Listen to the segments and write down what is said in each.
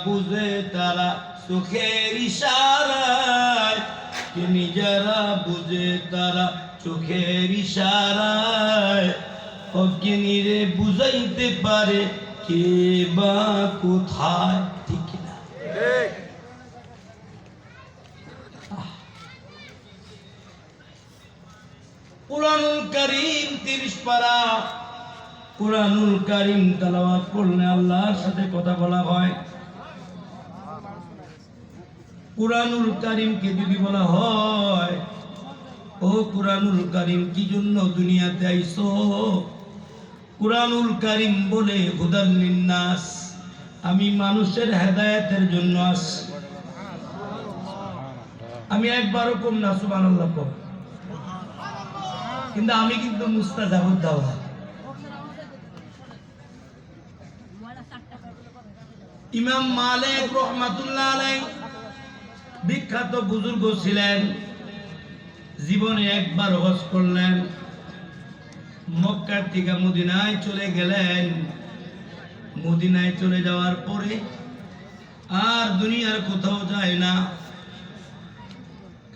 বুঝে তারা চোখের ইশারায়, তিনি যারা বুঝে তারা চোখের ইশারায়, অজ্ঞানীরে বুঝাইতে পারে কে বা কোথায়। ঠিক কিনা? কুরআনুল কারীম 30 পারা, কুরআনুল কারীম তেলাওয়াত করলে আল্লাহর সাথে কথা বলা হয়। কুরআনুল কারীমকে যদি বলা হয়, ও কুরআনুল কারীম কি জন্য দুনিয়াতে আইছো? কুরআনুল কারীম বলে হুদাল লিন্নাস, আমি মানুষের হেদায়েতের জন্য আসছি। আমি একবারও কম না সুবহানাল্লাহ কম, কিন্তু আমি কিন্তু মুস্তাজাবুদ দাওয়া। ইমাম মালিক রাহমাতুল্লাহ আলাইহি বিখ্যাত বুজুর্গ ছিলেন, জীবনে একবার হজ করলেন, মক্কা থেকে মদিনায় চলে গেলেন। মদিনায় চলে যাওয়ার পরে আর দুনিয়ার কোথাও যায় না,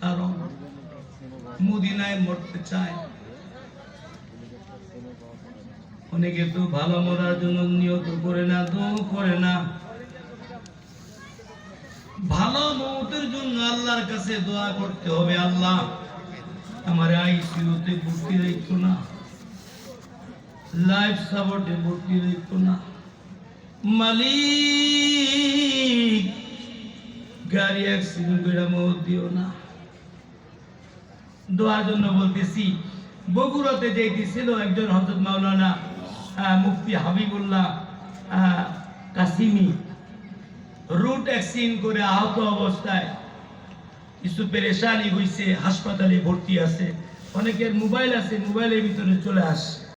কারণ মদিনায় মরতে চায়। অনেকে তো ভালো মরার জন্য নিয়ত করে না, দোয়া করে না। ভালো মৌতের জন্য আল্লাহর কাছে দোয়া করতে হবে, আল্লাহ আমার আইসিইউতে ভর্তি রাখতো না, লাইফ সাপোর্টে ভর্তি রাখতো না, মালিক গাড়ি অ্যাক্সিডেন্ট করে মৌত দিও না। দোয়ার জন্য বলতেছি। বগুড়াতে যাইতেছিল একজন হযরত মাওলানা মুফতি হাবিবুল্লাহ কাসিমি, রুট অ্যাক্সিডেন্ট করে আহত অবস্থায়, কিছু পেরেশানি হয়েছে, হাসপাতালে ভর্তি আছে। অনেকের মোবাইল আছে, মোবাইলের ভিতরে চলে আসে।